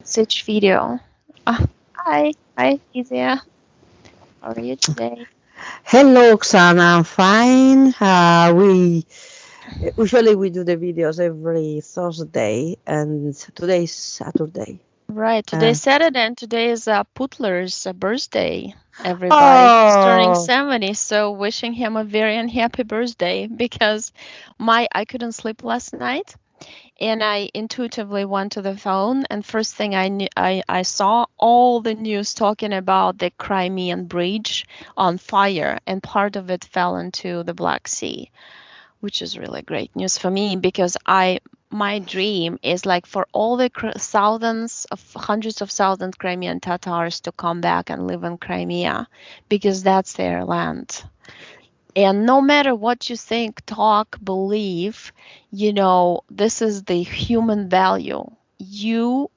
Such video. Hi, Izia. How are you today? Hello, Oksana. I'm fine. We usually we do the videos every Thursday, and today is Saturday. Right, Uh, today's Saturday and today is Putler's birthday. Everybody, he's turning oh, 70, so wishing him a very unhappy birthday because my I couldn't sleep last night and I intuitively went to the phone and first thing I saw all the news talking about the Crimean bridge on fire and part of it fell into the Black Sea. Which is really great news for me because I my dream is like for all the thousands of hundreds of thousands Crimean Tatars to come back and live in Crimea because that's their land. And no matter what you think, talk, believe, this is the human value. You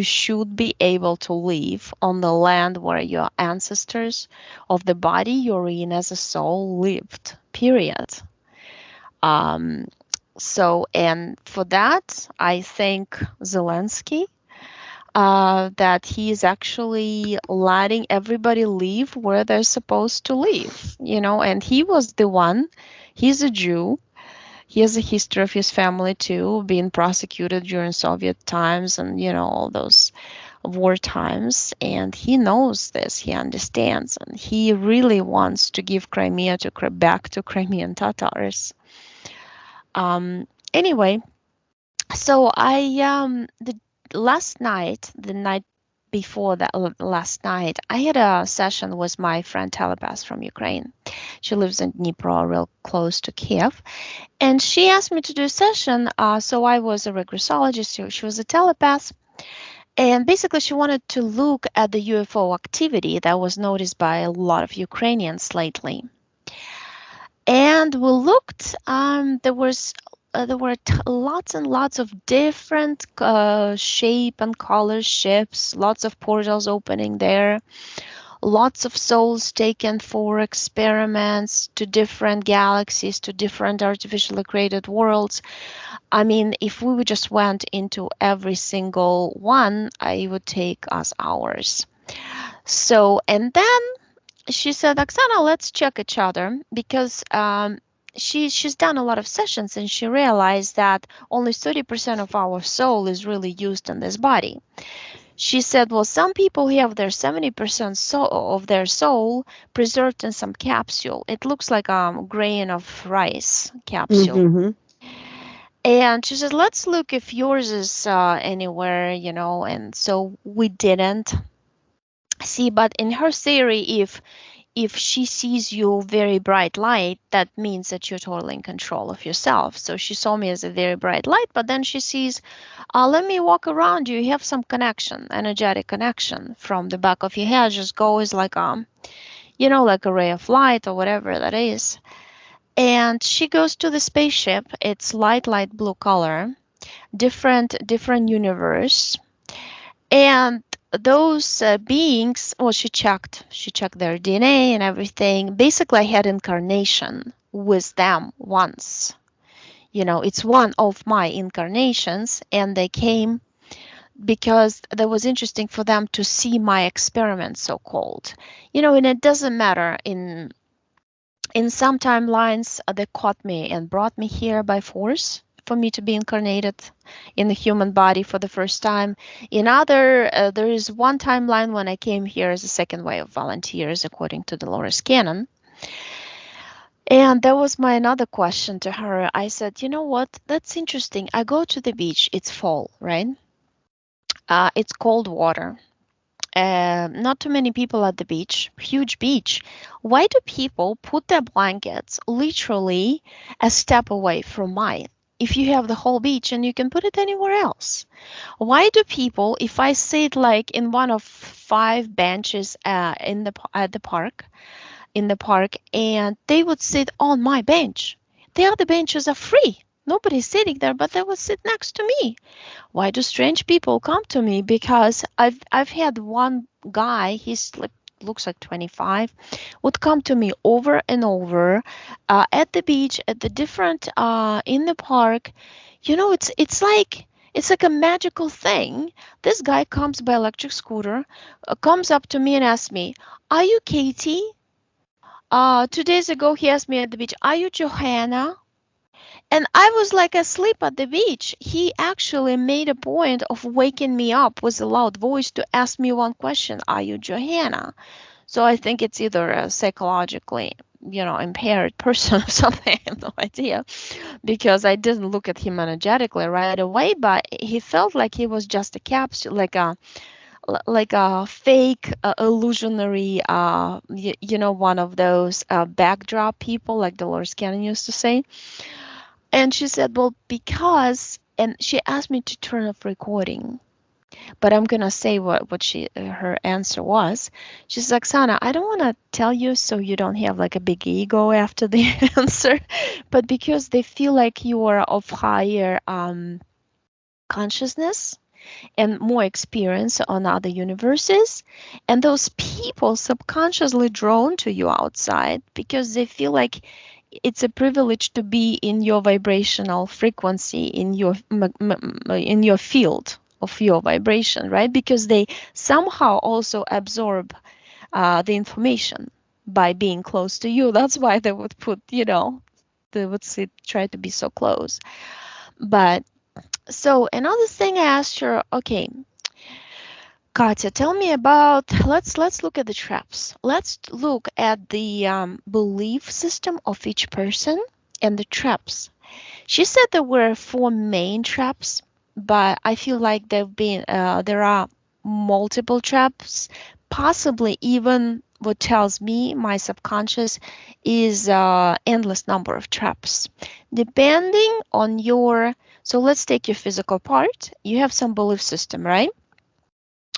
should be able to live on the land where your ancestors of the body you're in as a soul lived. Period. Um, and for that, I thank Zelensky that he is actually letting everybody live where they're supposed to live, and he was the one, he's a Jew. He has a history of his family too, being prosecuted during Soviet times and, all those war times. And he knows this, he understands, and he really wants to give Crimea back to Crimean Tatars. Anyway, so the last night, the night before that last night, I had a session with my friend telepath from Ukraine. She lives in Dnipro, real close to Kiev, and she asked me to do a session. So I was a regressologist, so she was a telepath, and basically she wanted to look at the UFO activity that was noticed by a lot of Ukrainians lately. And we looked. There were lots and lots of different shape and color ships, lots of portals opening there, lots of souls taken for experiments to different galaxies, to different artificially created worlds. I mean, if we just went into every single one, it would take us hours. So, and then she said, Oksana, let's check each other because she's done a lot of sessions and she realized that only 30% of our soul is really used in this body. She said, well, some people have their 70% of their soul preserved in some capsule. It looks like a grain of rice capsule. mm-hmm. And she said, let's look if yours is anywhere, and so we didn't see, but in her theory, if she sees you very bright light, that means that you're totally in control of yourself. So she saw me as a very bright light, but then she sees, let me walk around you. You have some connection, energetic connection from the back of your head. Just goes like like a ray of light or whatever that is. And she goes to the spaceship. It's light blue color, different universe. And those beings, well, she checked their DNA and everything. Basically, I had incarnation with them once. It's one of my incarnations, and they came because that was interesting for them to see my experiment, so called. And it doesn't matter in some timelines, they caught me and brought me here by force for me to be incarnated in the human body for the first time. In other, there is one timeline when I came here as a second wave of volunteers, according to Dolores Cannon. And that was my another question to her. I said, you know what? That's interesting. I go to the beach. It's fall, right? It's cold water. Not too many people at the beach, huge beach. Why do people put their blankets literally a step away from mine? If you have the whole beach and you can put it anywhere else. Why do people, if I sit like in one of 5 benches at the park, in the park, and they would sit on my bench, the other benches are free. Nobody's sitting there, but they would sit next to me. Why do strange people come to me? Because I've had one guy, he's like looks like 25, would come to me over and over at the beach, at the different in the park. It's like It's like a magical thing. This guy comes by electric scooter, comes up to me and asks me, "Are you Katie?" 2 days ago, he asked me at the beach, "Are you Johanna?" And I was like asleep at the beach. He actually made a point of waking me up with a loud voice to ask me one question, "Are you Johanna?" So I think it's either a psychologically, impaired person or something. I have no idea, because I didn't look at him energetically right away, but he felt like he was just a capsule, like a fake illusionary, one of those backdrop people, like Dolores Cannon used to say. And she said, well, because, and she asked me to turn off recording, but I'm gonna say what her answer was. She's like, Oksana, I don't want to tell you so you don't have like a big ego after the answer, but because they feel like you are of higher consciousness and more experience on other universes, and those people subconsciously drawn to you outside because they feel like it's a privilege to be in your vibrational frequency, in your field of your vibration, right? Because they somehow also absorb the information by being close to you. That's why they would put, they would try to be so close. But so another thing I asked her, okay, Katya, tell me about, let's look at the traps. Let's look at the belief system of each person and the traps. She said there were 4 main traps, but I feel like there are multiple traps, possibly even what tells me my subconscious is endless number of traps. Depending on so let's take your physical part. You have some belief system, right?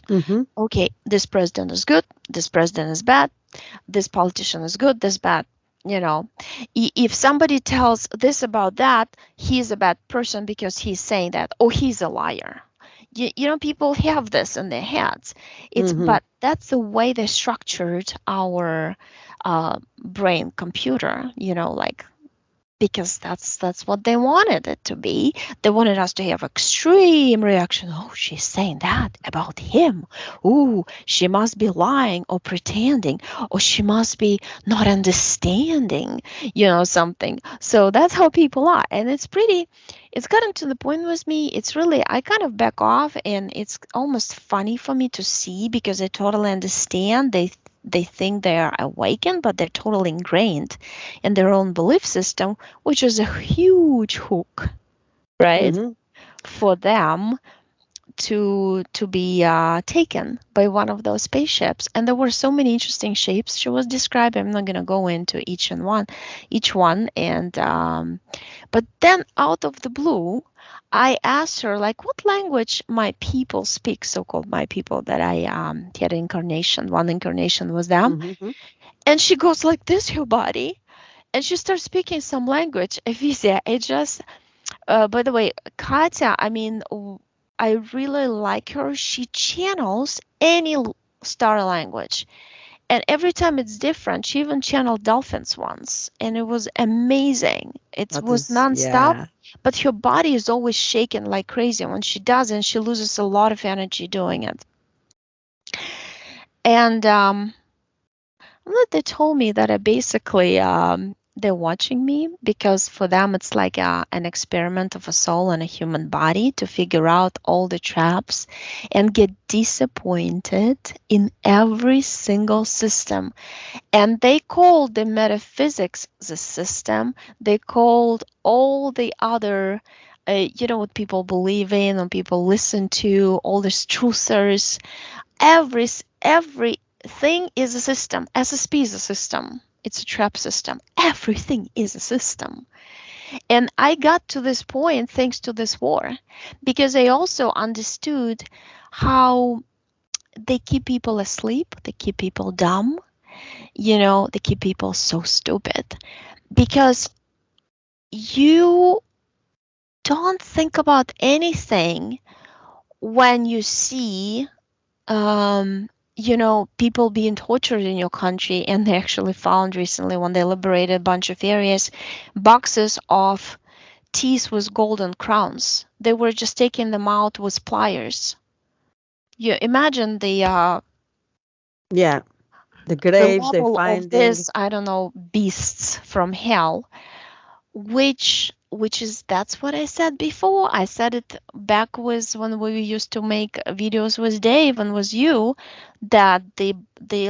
Mm-hmm. Okay, this president is good, this president is bad, this politician is good, this bad. If somebody tells this about that, he's a bad person because he's saying that, or he's a liar. People have this in their heads. But that's the way they structured our brain computer, like, because that's what they wanted it to be. They wanted us to have extreme reaction. Oh, she's saying that about him. Ooh, she must be lying or pretending, or she must be not understanding, something. So that's how people are. And it's gotten to the point with me. It's really, I kind of back off, and it's almost funny for me to see because I totally understand. They think they are awakened, but they're totally ingrained in their own belief system, which is a huge hook, right? Mm-hmm. For them to be taken by one of those spaceships. And there were so many interesting shapes she was describing. I'm not going to go into each one. And but then out of the blue, I asked her, like, what language my people speak, so-called my people that I had one incarnation was them. Mm-hmm. And she goes like this, her body, and she starts speaking some language. Evisia, it just, by the way, Katya, I mean, I really like her. She channels any star language. And every time it's different. She even channeled dolphins once, and it was amazing. It was nonstop, Yeah. but her body is always shaking like crazy. When she does, and she loses a lot of energy doing it. And they told me that I basically they're watching me because for them it's like an experiment of a soul and a human body to figure out all the traps and get disappointed in every single system. And they called the metaphysics the system. They called all the other what people believe in and people listen to, all these truthers, everything is a system. SSP is a system. It's a trap system. Everything is a system. And I got to this point thanks to this war, because I also understood how they keep people asleep, they keep people dumb, they keep people so stupid. Because you don't think about anything when you see people being tortured in your country. And they actually found recently, when they liberated a bunch of areas, boxes of teeth with golden crowns. They were just taking them out with pliers. You imagine the graves they're level of finding. this, I don't know, beasts from hell, which is, that's what I said before. I said it back with when we used to make videos with Dave and with you, that the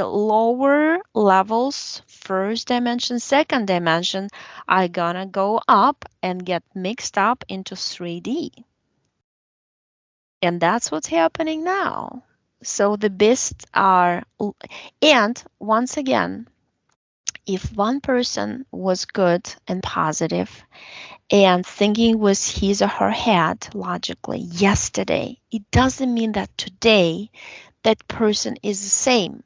lower levels, first dimension, second dimension, are gonna go up and get mixed up into 3D. And that's what's happening now. So the beasts are, and once again, if one person was good and positive and thinking with his or her head logically yesterday, it doesn't mean that today that person is the same.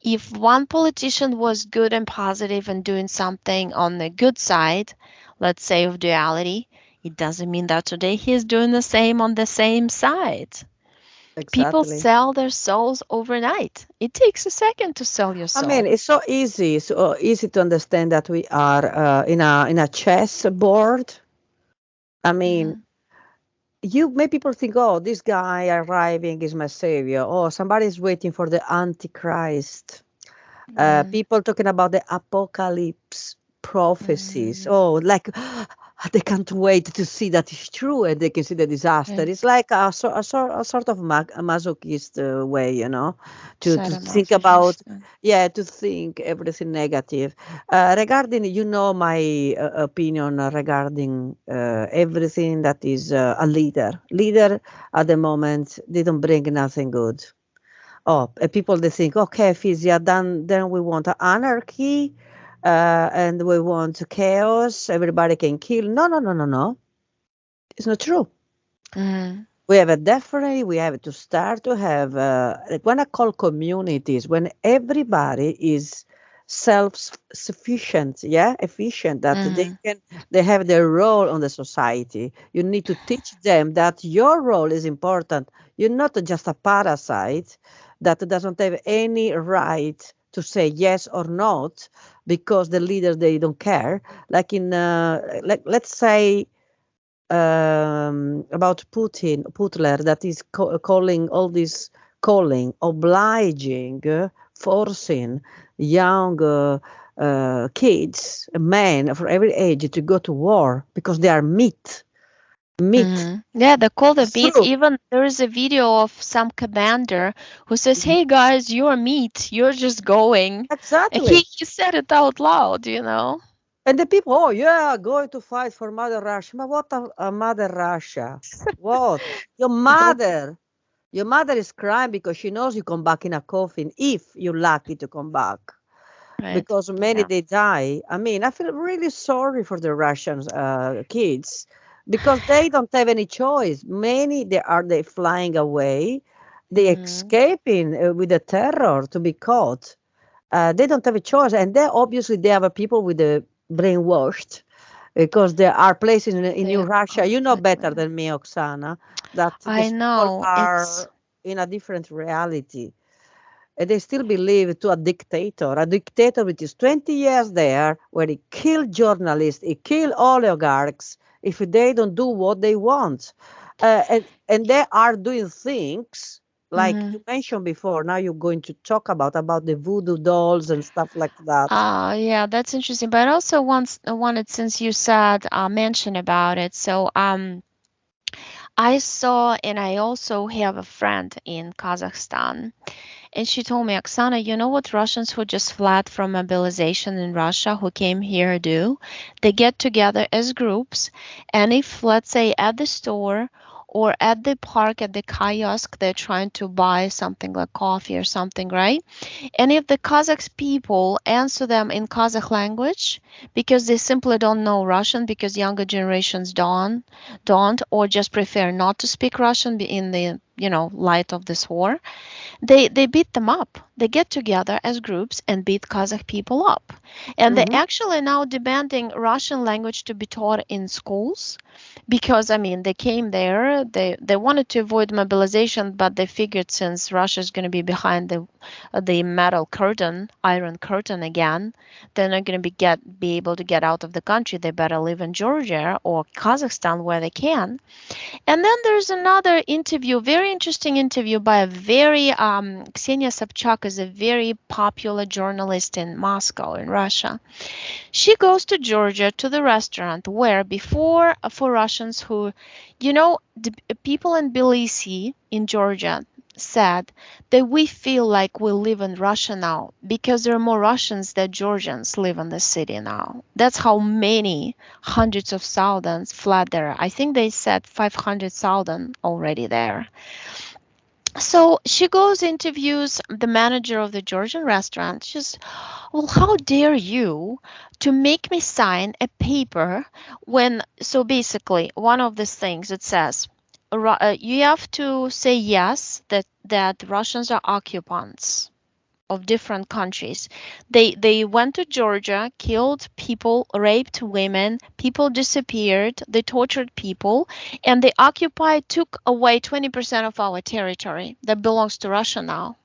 If one politician was good and positive and doing something on the good side, let's say of duality, it doesn't mean that today he's doing the same on the same side. People Exactly. sell their souls overnight. It takes a second to sell your soul. I mean, it's so easy to understand that we are in a chess board. I mean, you make people think, oh, this guy arriving is my savior. Oh, somebody's waiting for the Antichrist. People talking about the apocalypse prophecies. Oh, like they can't wait to see that it's true and they can see the disaster. It's like a sort of a masochist way, to think about, to think everything negative. Regarding, my opinion regarding everything that is a leader. Leader at the moment, they don't bring nothing good. Oh, people they think, okay, Physia, then we want anarchy, and we want chaos. Everybody can kill. No. It's not true. We have definitely we have to start to have when I call communities, when everybody is self-sufficient, efficient, that they have their role on the society. You need to teach them that your role is important. You're not just a parasite that doesn't have any right to say yes or not because the leaders they don't care. Like in let's say about Putler, that is calling all this, obliging, forcing young kids, men for every age, to go to war because they are meat. Yeah, they call the beats. Even there is a video of some commander who says, "Hey guys, you're meat. You're just going." Exactly. He said it out loud, And the people, going to fight for Mother Russia. But what a Mother Russia? What? Your mother is crying because she knows you come back in a coffin if you're lucky to come back. Right. Because many they die. I mean, I feel really sorry for the Russian kids because they don't have any choice. Many they flying away, they escaping with the terror to be caught. They don't have a choice, and they obviously they have people with the brainwashed because there are places in Russia. You know better than me, Oksana, that I know people are in a different reality. And they still believe to a dictator which is 20 years there, where he killed journalists, he killed oligarchs if they don't do what they want. And they are doing things like you mentioned before. Now you're going to talk about the voodoo dolls and stuff like that. Yeah, that's interesting. But I also wanted, since you said mention about it. So I saw, and I also have a friend in Kazakhstan, and she told me, Oksana, you know what Russians who just fled from mobilization in Russia who came here do? They get together as groups, and if, let's say, at the store or at the park, at the kiosk, they're trying to buy something like coffee or something, right? And if the Kazakh people answer them in Kazakh language, because they simply don't know Russian, because younger generations don't, or just prefer not to speak Russian in the light of this war, they beat them up. They get together as groups and beat Kazakh people up. And they actually now demanding Russian language to be taught in schools because, they came there, they wanted to avoid mobilization, but they figured since Russia is going to be behind the the metal curtain, iron curtain again, they're not going to be able to get out of the country. They better live in Georgia or Kazakhstan where they can. And then there's another interview, very interesting interview by a very Ksenia Sobchak is a very popular journalist in Moscow, in Russia. She goes to Georgia to the restaurant where before, for Russians who, the people in Tbilisi in Georgia said that we feel like we live in Russia now because there are more Russians than Georgians live in the city now. That's how many hundreds of thousands fled there. I think they said 500,000 already there. So she goes, interviews the manager of the Georgian restaurant. She's, well, how dare you to make me sign a paper when, so basically, one of these things, it says, you have to say yes, that Russians are occupants of different countries. They went to Georgia, killed people, raped women, people disappeared, they tortured people, and they took away 20% of our territory that belongs to Russia now.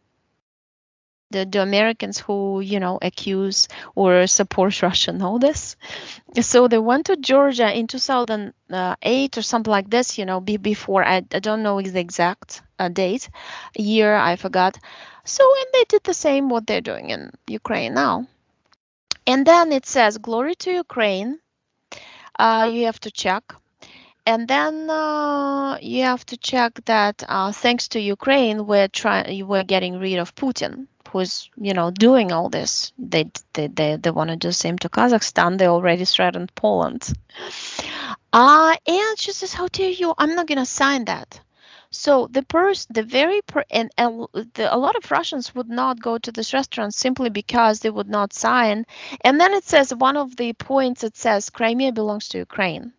The Americans who, accuse or support Russia know this. So they went to Georgia in 2008 or something like this, before, I don't know the exact date, year, I forgot. So, and they did the same what they're doing in Ukraine now. And then it says, glory to Ukraine. You have to check. And then you have to check that thanks to Ukraine, we're getting rid of Putin, who's doing all this. They want to do the same to Kazakhstan. They already threatened Poland. And she says, "How dare you? I'm not gonna sign that." So a lot of Russians would not go to this restaurant simply because they would not sign. And then it says one of the points, it says Crimea belongs to Ukraine.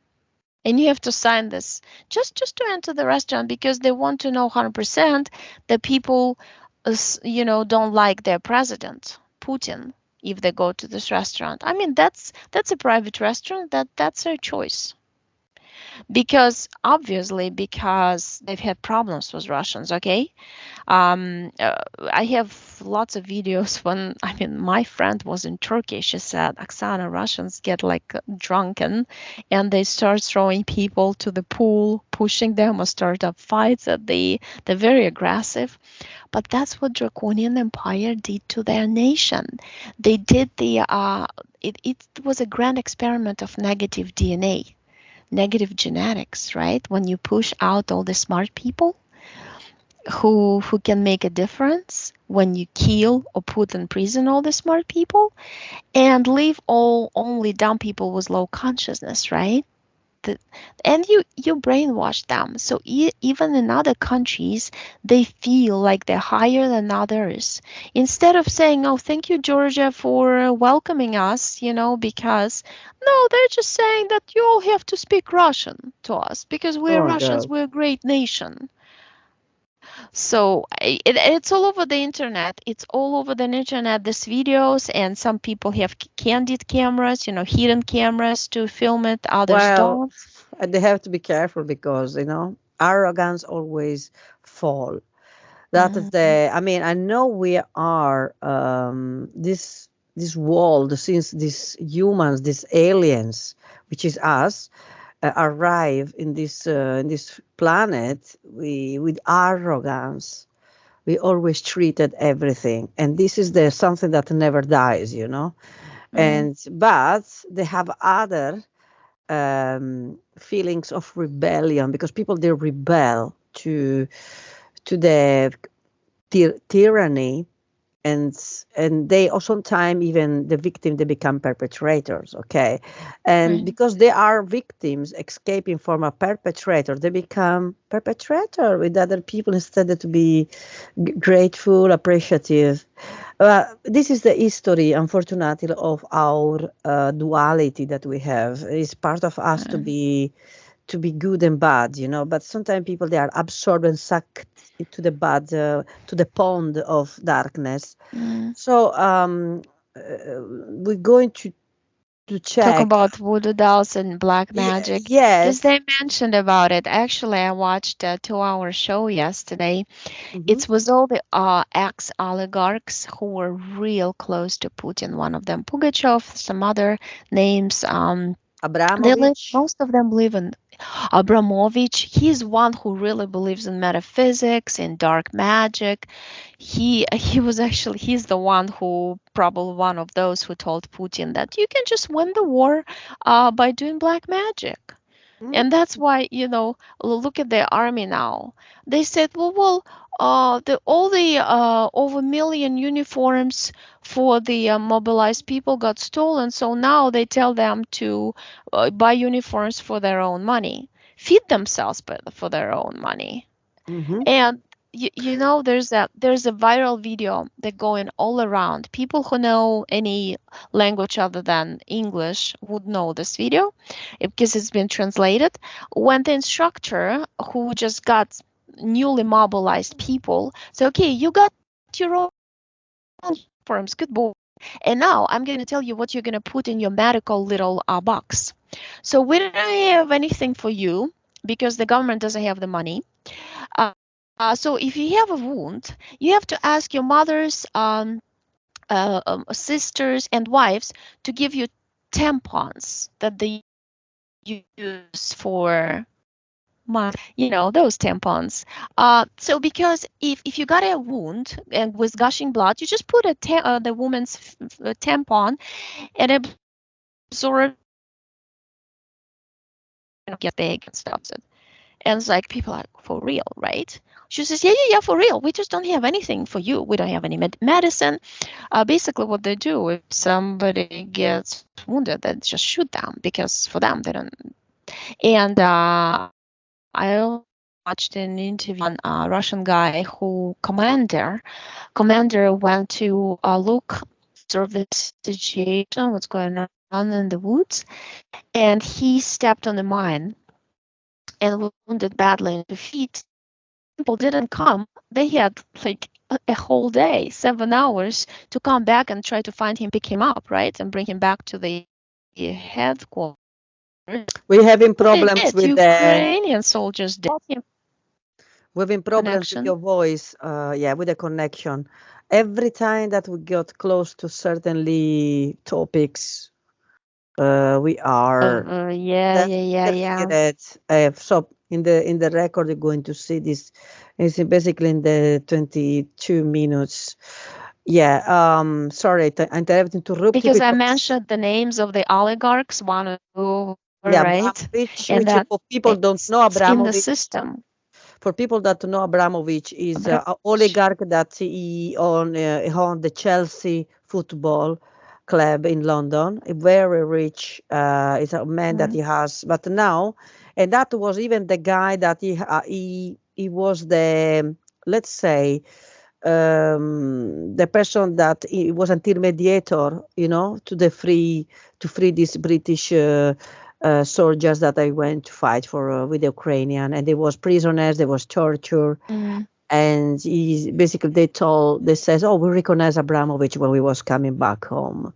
And you have to sign this just to enter the restaurant because they want to know 100% that people, don't like their president, Putin, if they go to this restaurant. I mean, that's a private restaurant. That's their choice. Because they've had problems with Russians, okay? I have lots of videos when, my friend was in Turkey. She said, Oksana, Russians get like drunken and they start throwing people to the pool, pushing them, or start up fights. They're very aggressive. But that's what Draconian Empire did to their nation. They did it was a grand experiment of negative DNA. Negative genetics, right? When you push out all the smart people who can make a difference, when you kill or put in prison all the smart people and leave only dumb people with low consciousness, right? And you brainwash them. So even in other countries, they feel like they're higher than others. Instead of saying, oh, thank you, Georgia, for welcoming us, because no, they're just saying that you all have to speak Russian to us because we're Russians, we're a great nation. So it's all over the internet. It's all over the internet, these videos, and some people have candid cameras, hidden cameras to film it, others don't. They have to be careful because, arrogance always fall. That is I know we are this world, since these humans, these aliens, which is us, arrive in this planet, with arrogance, we always treated everything, and this is something that never dies, but they have other feelings of rebellion, because people, they rebel to the tyranny, and they sometimes, even the victim, they become perpetrators, okay? And because they are victims escaping from a perpetrator, they become perpetrator with other people instead of to be grateful, appreciative. This is the history, unfortunately, of our duality that we have. It's part of us to be good and bad, but sometimes people, they are absorbed and sucked into the bad, to the pond of darkness. So we're going to to Talk check. about voodoo dolls and black magic. Because Yes. they mentioned about it. Actually, I watched a 2-hour show yesterday. Hmm. It was all the ex-oligarchs who were real close to Putin. One of them, Pugachev, some other names. Abramovich. Most of them live in Abramovich. He's one who really believes in metaphysics, in dark magic. He was actually he's the one who probably one of those who told Putin that you can just win the war by doing black magic. Mm. And that's why, look at the army now. They said, all the over million uniforms for the mobilized people got stolen, so now they tell them to buy uniforms for their own money, feed themselves for their own money. Hmm. And there's a viral video that going all around. People who know any language other than English would know this video because it's been translated. When the instructor who just got newly mobilized people said, okay, you got your own uniforms, good boy. And now I'm going to tell you what you're going to put in your medical little box. So we don't have anything for you because the government doesn't have the money. So if you have a wound, you have to ask your mothers, sisters, and wives to give you tampons that they use for those tampons. So because if you got a wound and with gushing blood, you just put the woman's tampon and absorb get big and stuff. And it's like, people are like, for real, right? She says, yeah, for real. We just don't have anything for you. We don't have any medicine. Basically, what they do if somebody gets wounded, they just shoot them because for them, they don't. And I watched an interview on a Russian guy commander went to observe the situation, what's going on in the woods, and he stepped on a mine and wounded badly in the feet. People didn't come. They had like a whole day, 7 hours, to come back and try to find him, pick him up, right, and bring him back to the headquarters. We're having They problems did. with the Ukrainian soldiers did. we're having problems with Connection. your voice. Yeah, with the connection. Every time that we got close to certainly topics, we are Yeah. interfered. So in the record, you're going to see this. It's basically in the 22 minutes. Yeah. Sorry, I interrupted you Because I because mentioned the names of the oligarchs, one or two, yeah, right? Abramovich, And which that for people don't it's know, in the Abramovich. system. For people that know, Abramovich is an oligarch that he owned the Chelsea football club in London. A very rich, is a man that he has. But now, and that was even the guy that he was the, let's say, the person that he was intermediator, to free these British soldiers that I went to fight for with the Ukrainian, and there was prisoners, there was torture, and they says, oh, we recognize Abramovich when we was coming back home,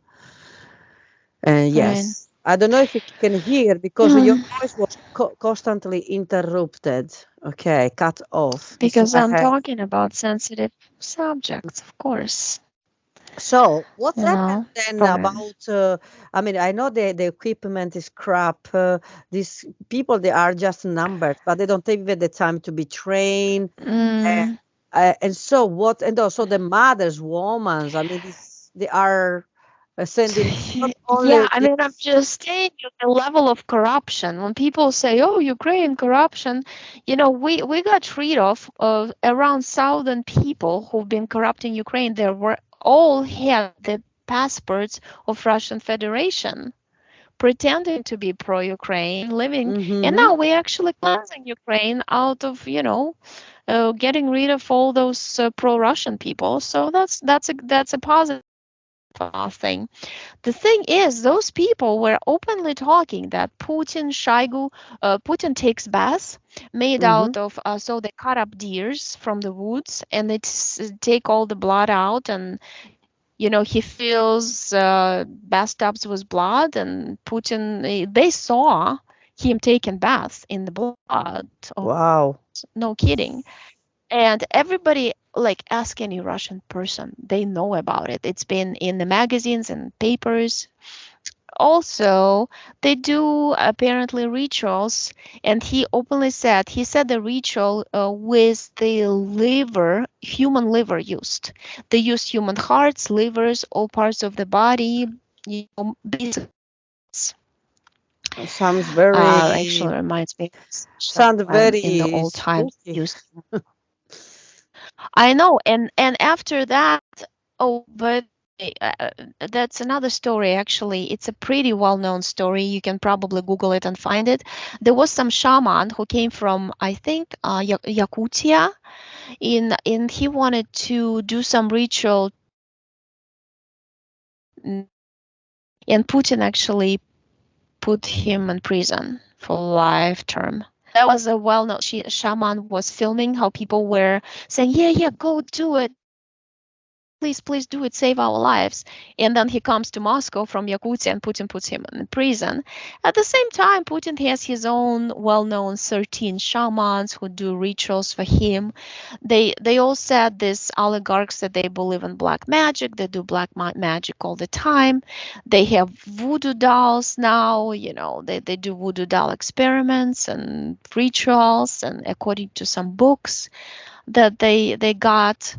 and yes. I don't know if you can hear because your voice was constantly interrupted. Okay, cut off. Because I'm talking about sensitive subjects, of course. So what's happened then Problem. about? I mean, I know the equipment is crap. These people, they are just numbers, but they don't take even the time to be trained. And so what? And also the mothers, women. I mean, they are sending not Yeah, only I mean, I'm just saying the level of corruption. When people say, "Oh, Ukraine corruption," we got rid of around 1,000 people who've been corrupting Ukraine. They were all had the passports of Russian Federation, pretending to be pro-Ukraine, living, and now we're actually cleansing Ukraine out of, getting rid of all those pro-Russian people. So that's a positive thing. The thing is, those people were openly talking that Putin takes baths made out of, so they cut up deers from the woods and they take all the blood out and He fills bathtubs with blood, and Putin, they saw him taking baths in the blood. Oh, Wow. no kidding. And everybody, like, ask any Russian person, they know about it. It's been in the magazines and papers. Also, they do apparently rituals, and he said the ritual with the liver, human liver used. They use human hearts, livers, all parts of the body, basically. Sounds Actually very reminds me sounds when in the very old times spooky. used. I know, and after that, oh, but that's another story actually. It's a pretty well-known story. You can probably Google it and find it. There was some shaman who came from, I think, Yakutia, and he wanted to do some ritual, and Putin actually put him in prison for life term. That was a well-known shaman was filming how people were saying, yeah, yeah, go do it. Please do it, save our lives. And then he comes to Moscow from Yakutia, and Putin puts him in prison. At the same time, Putin has his own well-known 13 shamans who do rituals for him. They all said, these oligarchs, that they believe in black magic. They do black magic all the time. They have voodoo dolls now. They do voodoo doll experiments and rituals, and according to some books that they got.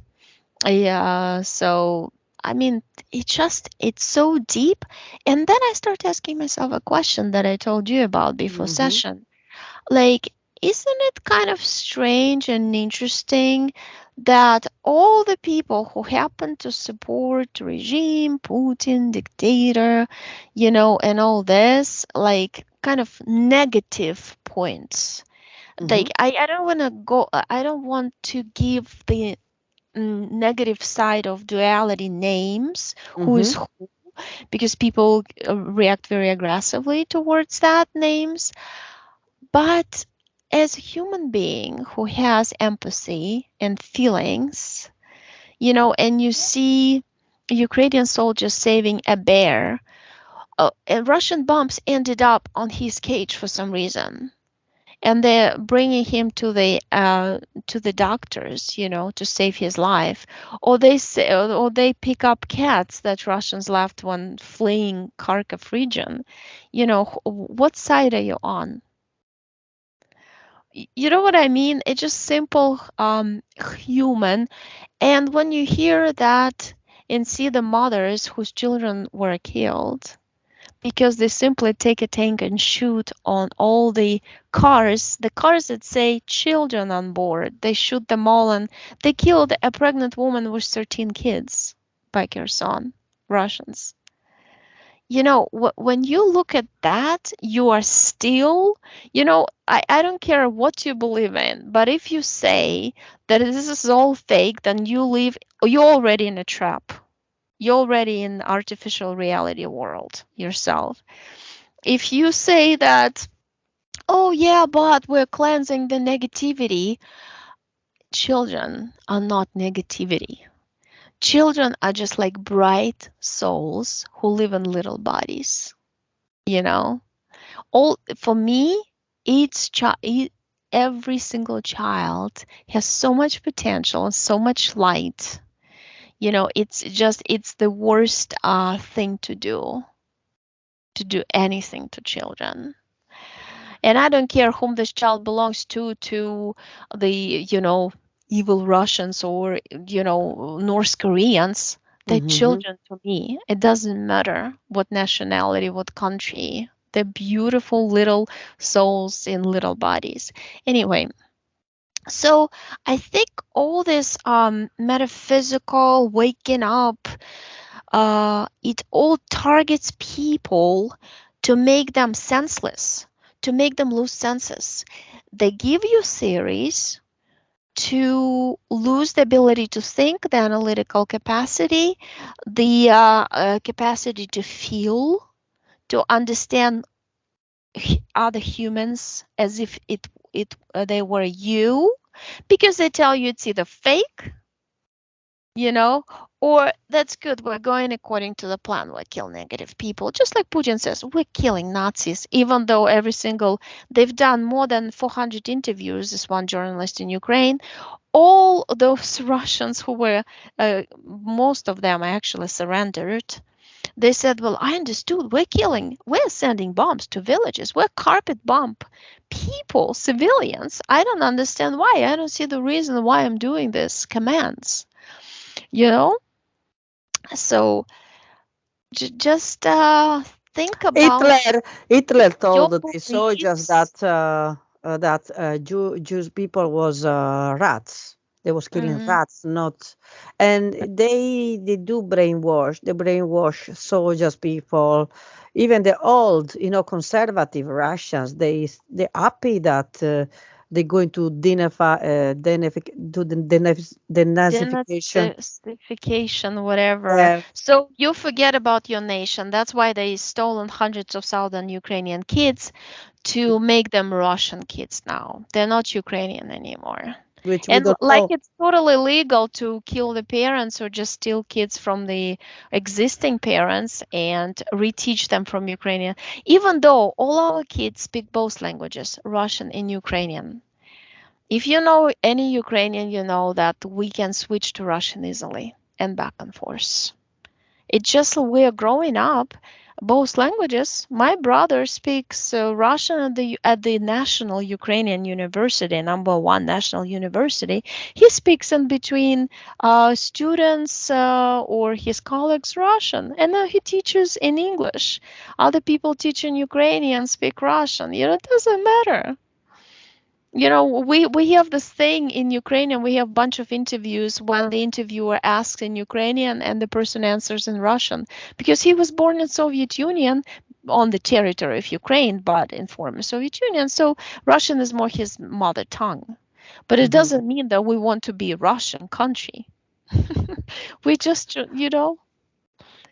Yeah, so I mean, it's so deep. And then I start asking myself a question that I told you about before Hmm. session. Like, isn't it kind of strange and interesting that all the people who happen to support regime, Putin, dictator, and all this, like, kind of negative points. Hmm. Like, I don't want to give the negative side of duality names, who Hmm. is who, because people react very aggressively towards that names. But as a human being who has empathy and feelings, and you see Ukrainian soldiers saving a bear, and Russian bombs ended up on his cage for some reason, and they're bringing him to the doctors, to save his life. Or they say, or they pick up cats that Russians left when fleeing Kharkiv region. What side are you on? You know what I mean? It's just simple human. And when you hear that and see the mothers whose children were killed because they simply take a tank and shoot on all the cars that say children on board. They shoot them all, and they killed a pregnant woman with 13 kids by Kherson, Russians. When you look at that, you are still, I don't care what you believe in, but if you say that this is all fake, then you're already in a trap. You're already in artificial reality world yourself. If you say that, oh yeah, but we're cleansing the negativity, children are not negativity. Children are just like bright souls who live in little bodies. You know, all for me, every single child has so much potential, so much light. It's the worst thing to do anything to children. And I don't care whom this child belongs to the, evil Russians or, North Koreans. They're Hmm. children to me. It doesn't matter what nationality, what country. They're beautiful little souls in little bodies. Anyway, so I think all this metaphysical waking up, it all targets people to make them senseless, to make them lose senses. They give you theories to lose the ability to think, the analytical capacity, the capacity to feel, to understand other humans as if they were you, because they tell you it's either fake you know? Or that's good, we're going according to the plan, we kill negative people. Just like Putin says, we're killing Nazis, even though they've done more than 400 interviews, this one journalist in Ukraine. All those Russians who were, most of them actually surrendered. They said, well, I understood, we're sending bombs to villages, we're carpet bomb people, civilians. I don't understand why. I don't see the reason why I'm doing this commands, you know? So just think about Hitler your told the soldiers beliefs. that Jewish people was rats. They was killing Hmm. rats, not, and they do brainwash. They brainwash soldiers, people, even the old, conservative Russians. They're happy that they're going to do the denazification. Denazification, whatever. Uh, So you forget about your nation. That's why they stolen hundreds of thousand Ukrainian kids to make them Russian kids now. They're not Ukrainian anymore. which we And don't like know. it's totally legal to kill the parents or just steal kids from the existing parents and reteach them from Ukrainian, even though all our kids speak both languages, Russian and Ukrainian. If you know any Ukrainian, you know that we can switch to Russian easily and back and forth. It's just we're growing up both languages. My brother speaks Russian at the National Ukrainian University, number one national university. He speaks in between students or his colleagues Russian, and then he teaches in English. Other people teach in Ukrainian, speak Russian. It doesn't matter. We have this thing in Ukrainian. We have a bunch of interviews when the interviewer asks in Ukrainian and the person answers in Russian because he was born in Soviet Union on the territory of Ukraine, but in former Soviet Union. So Russian is more his mother tongue. But it Mhm. doesn't mean that we want to be a Russian country. We just,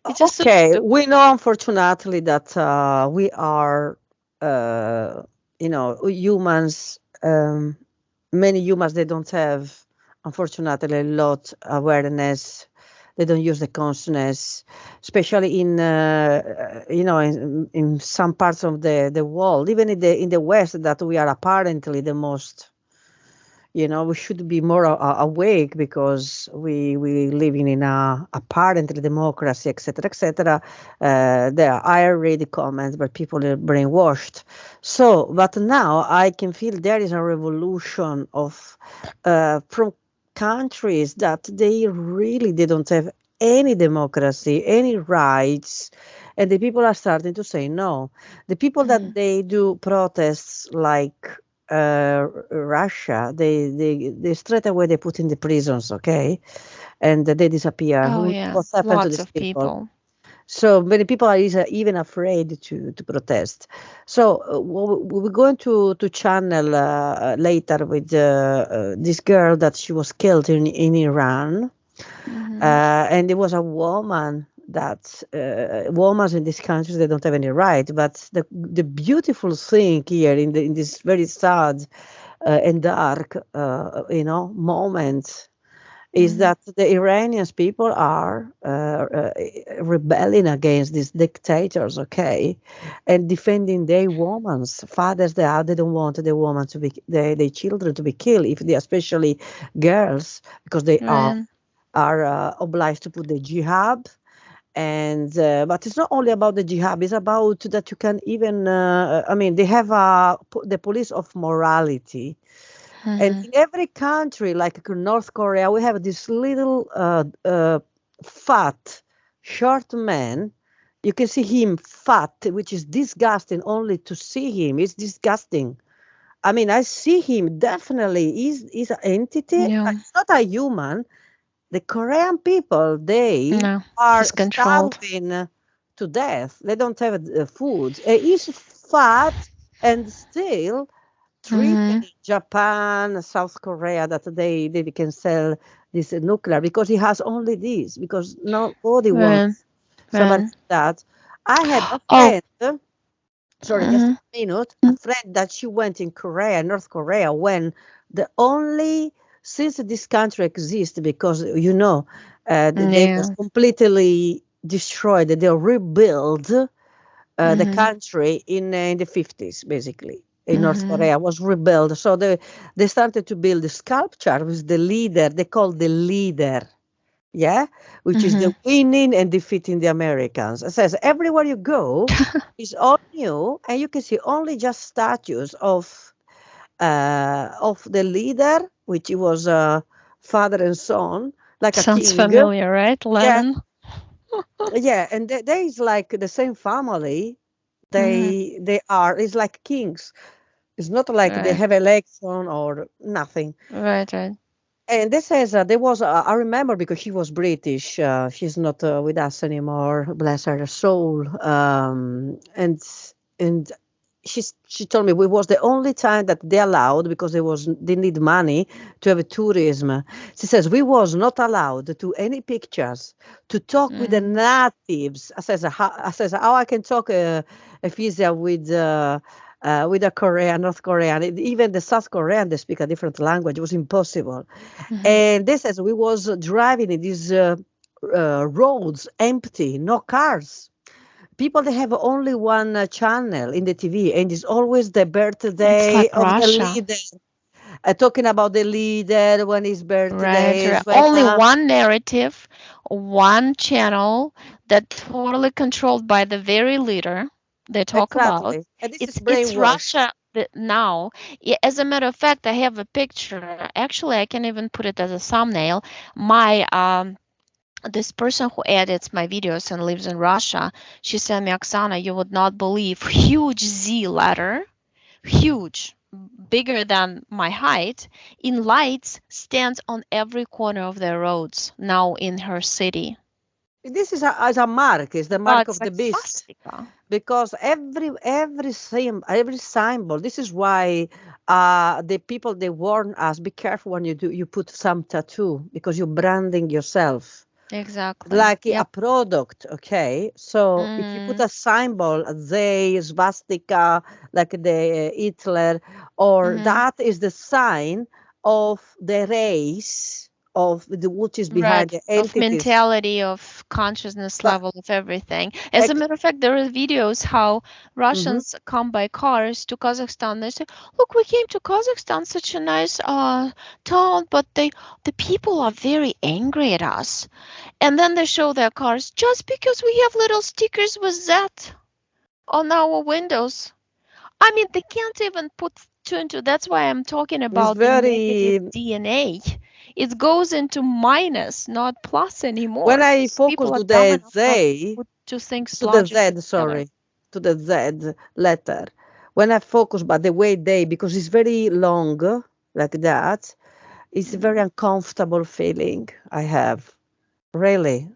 it's just so Okay, stupid. we know unfortunately that we are, uh, humans. Many humans they don't have, unfortunately, a lot awareness. They don't use the consciousness, especially in some parts of the world, even in the West, that we are apparently the most. We should be more awake because we living in a apparently democracy, etc., etc. I read the comments, but people are brainwashed. So, but now I can feel there is a revolution of from countries that they don't have any democracy, any rights, and the people are starting to say no. The people that Mhm. they do protests like Russia, they straight away they put in the prisons, okay, and they disappear. Oh, yeah. What's happened to Lots these of people? people. So many people are even afraid to protest. So we're going to channel later with this girl that she was killed in Iran, Hmm. and it was a woman that women in these countries they don't have any right. But the beautiful thing here in this very sad and dark, moment is Hmm. that the Iranians people are rebelling against these dictators, okay, and defending their women, fathers. They don't want the woman to be their children to be killed, if they especially girls, because they Right. are obliged to put the jihad. And but it's not only about the jihad, it's about that you can even I mean they have the police of morality, and Hmm. in every country like North Korea we have this little fat short man. You can see him fat, which is disgusting. Only to see him is disgusting. I mean, I see him definitely. He's an entity. Yeah. He's not a human. The Korean people, they No, are he's controlled. starving to death. They don't have food. He's fat and still Hmm. threatening Japan, South Korea that they can sell this nuclear because he has only this, because nobody Right. wants somebody Right. like that. I had a Oh. friend, sorry, just Hmm. a minute, a friend that she went in Korea, North Korea, when the only since this country exists, because they Yeah. was completely destroyed. They rebuilt the country in the 50s, basically. In North Korea was rebuilt. So they started to build a sculpture with the leader. They call the leader, yeah, which is the winning and defeating the Americans. It says everywhere you go is all new, and you can see only just statues of the leader, which was father and son, like a Sounds king. familiar, right? Yeah, Lenin. yeah, and they is like the same family. Mhm. They are. It's like kings. It's not like they Right, have election or nothing. right, right. And this says there was I remember because she was British. She's not with us anymore. Bless her soul. And she told me it was the only time that they allowed, because they need money to have a tourism. She says we was not allowed to do any pictures, to talk with the Mm. natives. I says how I can talk a visa with a Korean, North Korean, even the South Korean, they speak a different language. It was impossible. Mhm. And this as we was driving in these roads empty, no cars. People they have only one channel in the TV, and it's always the It's birthday like of the Russia. leader. Talking about the leader when his Right, birthday right. is when Only one narrative, one channel that totally controlled by the very leader they talk about. exactly. And this is It's brainwashed. Russia now. As a matter of fact, I have a picture. Actually, I can even put it as a thumbnail. My this person who edits my videos and lives in Russia, she sent me, Oksana, you would not believe, huge Z letter, huge, bigger than my height, in lights, stands on every corner of the roads now in her city. This is as a mark, is the Oh, mark it's of the like beast. swastika. Because every symbol, this is why the people they warn us, be careful when you put some tattoo, because you're branding yourself Exactly. like a Yep. product. Okay, so if you put Mm, a symbol, they swastika, like the Hitler, or hmm. that is the sign of the race of the which is behind Right. the Of entities. mentality, of consciousness But level, of everything. As a ex- matter of fact, there are videos how mhm. Russians come by cars to Kazakhstan. They say, "Look, we came to Kazakhstan, such a nice town, but the people are very angry at us." And then they show their cars just because we have little stickers with that on our windows. I mean, they can't even put two and two. That's why I'm talking It's about the negative very. DNA. It goes into minus, not plus When anymore. I focus People are to dumb the enough not to Z, put two things to the logically Z, together. sorry, to the Z letter, when I focus, but the way they, because it's very long, like that, it's a very Mm. uncomfortable feeling I have. Really.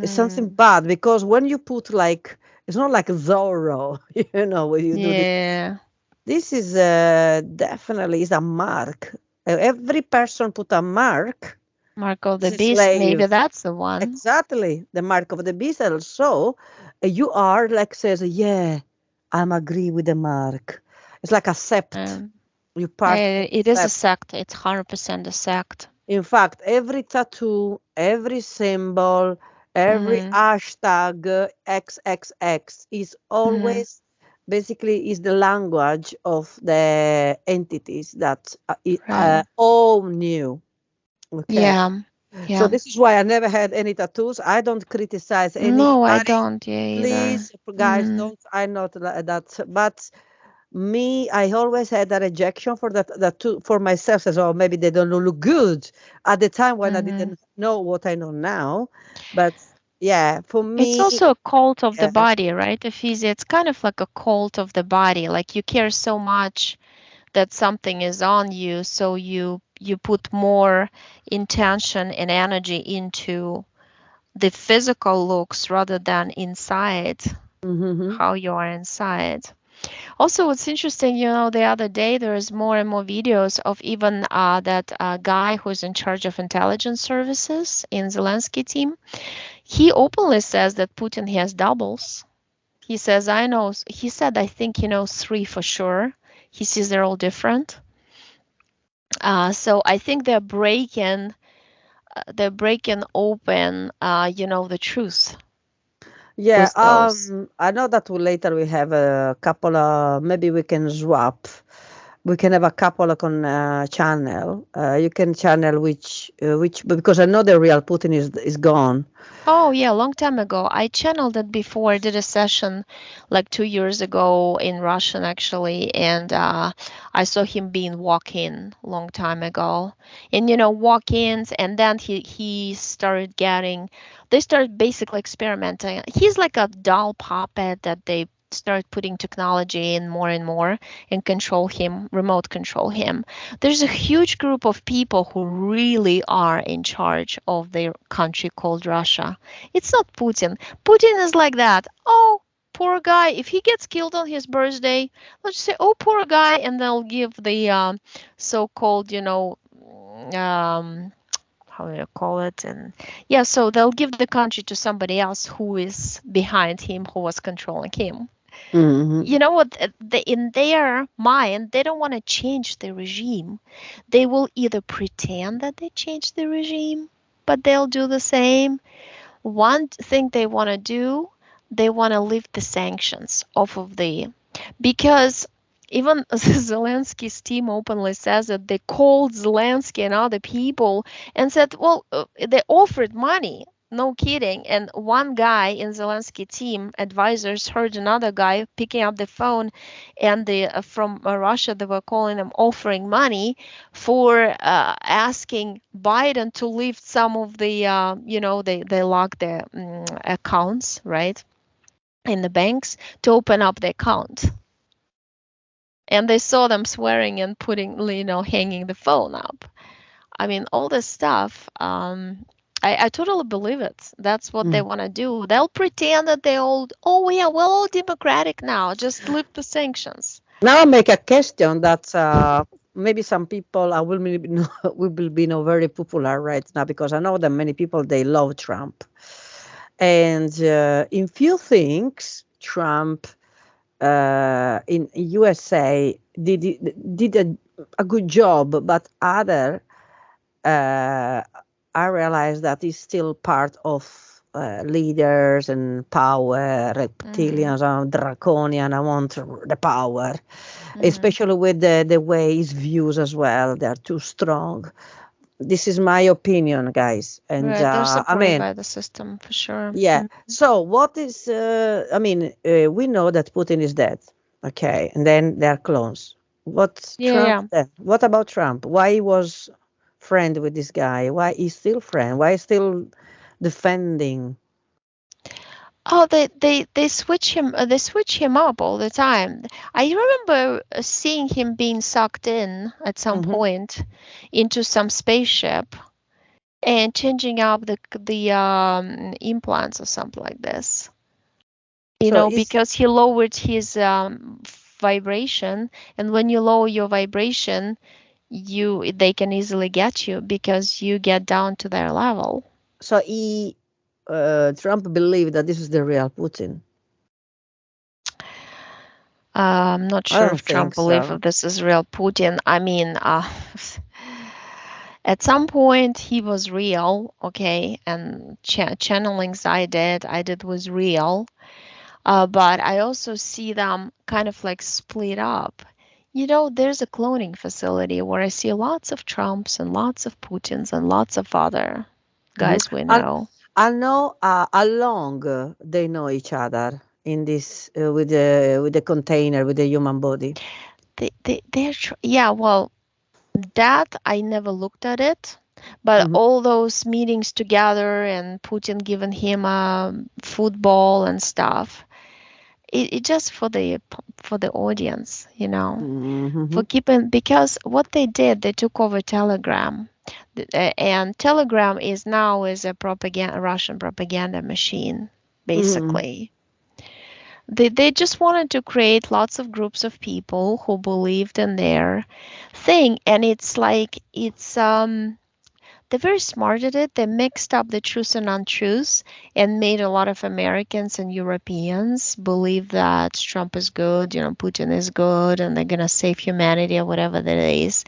It's something Mm. bad, because when you put like, it's not like Zorro, when you do this. Yeah. This is definitely is a mark. Every person put a mark. Mark of Is the a Beast, maybe slave. that's the one. Exactly, the mark of the beast. Also, you are like says, yeah, I'm agree with the mark. It's like accept. Um, You part it is a accept. sect. It's 100% a sect. In fact, every tattoo, every symbol, every Mm-hmm. hashtag XXX is Mm-hmm. always basically is the language of the entities that Right. all new. Okay. Yeah. So Yeah. this is why I never had any tattoos. I don't criticize No, I anybody. don't. Yeah, either. Please, guys, Mm. don't. I'm not that. But me, I always had a rejection for that too, for myself as well. Maybe they don't look good at the time when I Mm-hmm. didn't know what I know now. But yeah, for It's me, also a cult of the yeah. body, right, Ephesia? It's kind of like a cult of the body. Like you care so much that something is on you, so you put more intention and energy into the physical looks rather than inside, Mm-hmm. how you are inside. Also, what's interesting, the other day there is more and more videos of even that guy who's in charge of intelligence services in Zelensky team. He openly says that Putin has doubles. He says, I know, he said, I think he knows three for sure. He sees they're all different. So I think they're breaking open, the truth Yeah, with those. I know that later we have a couple of, maybe we can swap. We can have a couple of channel. You can channel which, because I know the real Putin is gone. Oh yeah, a long time ago. I channeled it before. I did a session like 2 years ago in Russian actually, and I saw him being walk-in long time ago. And walk-ins, and then he started getting. They started basically experimenting. He's like a doll puppet that they start putting technology in more and more and control him, remote control him. There's a huge group of people who really are in charge of their country called Russia. It's not Putin. Putin is like that. Oh, poor guy. If he gets killed on his birthday, let's say, oh, poor guy, and they'll give the so-called, how do you call it? And yeah, so they'll give the country to somebody else who is behind him, who was controlling him. Hmm. You know what? In their mind, they don't want to change the regime. They will either pretend that they changed the regime, but they'll do the same. One thing they want to do, they want to lift the sanctions off of because even Zelensky's team openly says that they called Zelensky and other people and said, well, they offered money. No kidding. And one guy in Zelensky team advisors heard another guy picking up the phone, and from Russia they were calling them offering money for asking Biden to lift some of they lock their accounts, right, in the banks, to open up the account. And they saw them swearing and putting, hanging the phone up. I mean, all this stuff. I totally believe it. That's what they want to do. They'll pretend that they all, oh yeah, we're all democratic now. Just lift the sanctions. Now I make a question that maybe some people will be not very popular right now, because I know that many people they love Trump, and in few things Trump in USA did a good job, but other I realize that he's still part of leaders and power, reptilians, draconian. I want the power, especially with the way his views as well. They're too strong. This is my opinion, guys. And Right, they're I supported mean, by the system for sure. yeah. So what is? I mean, we know that Putin is dead. Okay, and then they're clones. What's Yeah, Trump yeah. then? What about Trump? Why he was friend with this guy? Why he's still friend? Why he's still defending? Oh, they switch him up all the time. I remember seeing him being sucked in at some Hmm. point into some spaceship and changing up the implants or something like this. So is Because he lowered his vibration, and when you lower your vibration, they can easily get you because you get down to their level. so he Trump believed that this is the real Putin. I'm not I sure don't if Trump think believes so. that this is real Putin. I mean, at some point he was real, okay, and channelings I did was real. But I also see them kind of like split up. There's a cloning facility where I see lots of Trumps and lots of Putins and lots of other Hmm. guys we And know. I know how long they know each other in this with the container with the human body. Yeah, well, that I never looked at it, but Hmm. all those meetings together and Putin giving him football and stuff, it just for the audience, for Hmm. keeping, because what they did, they took over Telegram, and Telegram is now is a Russian propaganda machine, Hmm. basically. They just wanted to create lots of groups of people who believed in their thing, and they're very smart at it. They mixed up the truths and untruths and made a lot of Americans and Europeans believe that Trump is good, Putin is good, and they're gonna save humanity or whatever that is.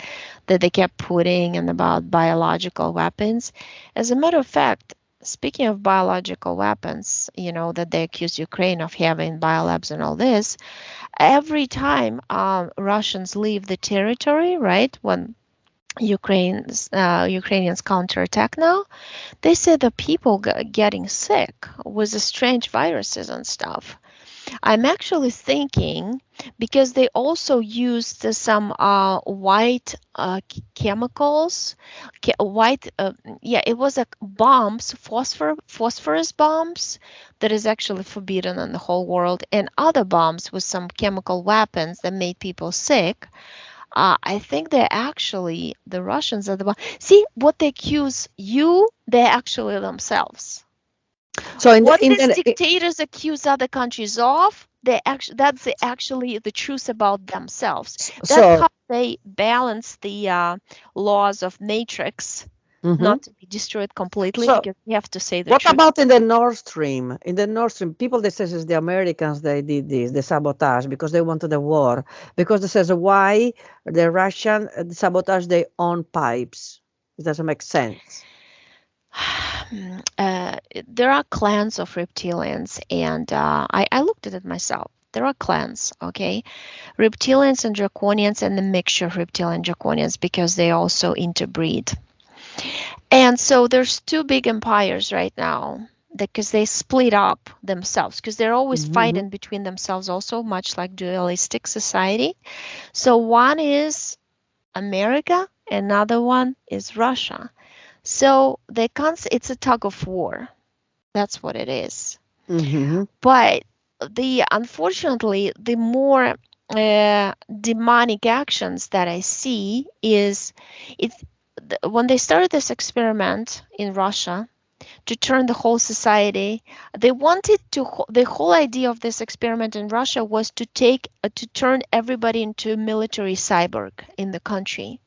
that they kept putting and about biological weapons. As a matter of fact, speaking of biological weapons, that they accuse Ukraine of having biolabs and all this, every time Russians leave the territory, right, when Ukrainians counterattack now, they say the people getting sick with the strange viruses and stuff. I'm actually thinking because they also used some white chemicals, white, yeah, it was like bombs, phosphorus bombs that is actually forbidden in the whole world, and other bombs with some chemical weapons that made people sick. I think they're actually the Russians are the one. See what they accuse you, they're actually themselves. So What these dictators accuse other countries of, that's actually the truth about themselves. That's how they balance the laws of matrix, not to be destroyed completely, because you have to say the truth. What about in the Nord Stream? In the Nord Stream, people that says it's the Americans they did this, the sabotage because they wanted a war. Because they says why the Russian sabotage their own pipes. It doesn't make sense. There are clans of reptilians, and I looked at it myself. There are clans, okay? Reptilians and draconians, and the mixture of reptilian and draconians, because they also interbreed. And so there's two big empires right now because they split up themselves, because they're always fighting between themselves also, much like dualistic society. So one is America, another one is Russia. So it's a tug of war. That's what it is. But unfortunately, the more demonic actions that I see is when they started this experiment in Russia to turn the whole society, they wanted the whole idea of this experiment in Russia was to turn everybody into a military cyborg in the country.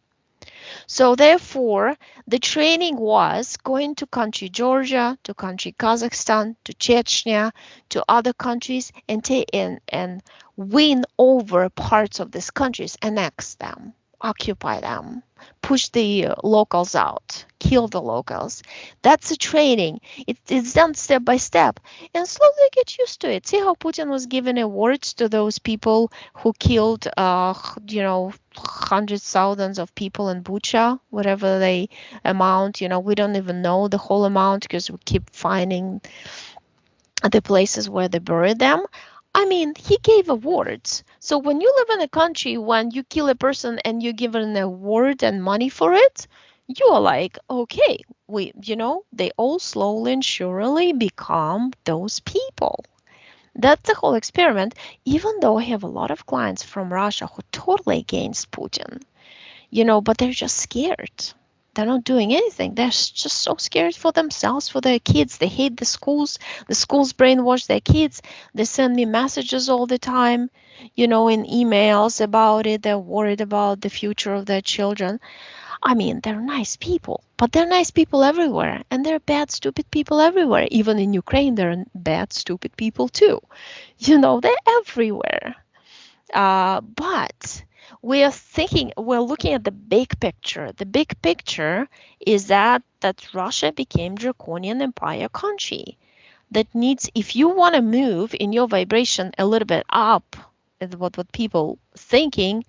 So therefore, the training was going to country Georgia, to country Kazakhstan, to Chechnya, to other countries, and win over parts of these countries, annex them, occupy them, push the locals out, kill the locals. That's a training. It's done step by step, and slowly get used to it. See how Putin was giving awards to those people who killed, hundreds, thousands of people in Bucha, whatever the amount. We don't even know the whole amount because we keep finding the places where they buried them. I mean, he gave awards. So when you live in a country, when you kill a person and you give an award and money for it, you are like, okay, they all slowly and surely become those people. That's the whole experiment, even though I have a lot of clients from Russia who are totally against Putin, but they're just scared. They're not doing anything. They're just so scared for themselves, for their kids. They hate the schools. The schools brainwash their kids. They send me messages all the time, in emails about it. They're worried about the future of their children. I mean, they're nice people, but they're nice people everywhere. And they're bad, stupid people everywhere. Even in Ukraine, there are bad, stupid people too. They're everywhere. But we're looking at the big picture. The big picture is that Russia became draconian empire country that needs, if you want to move in your vibration a little bit up, what people thinking,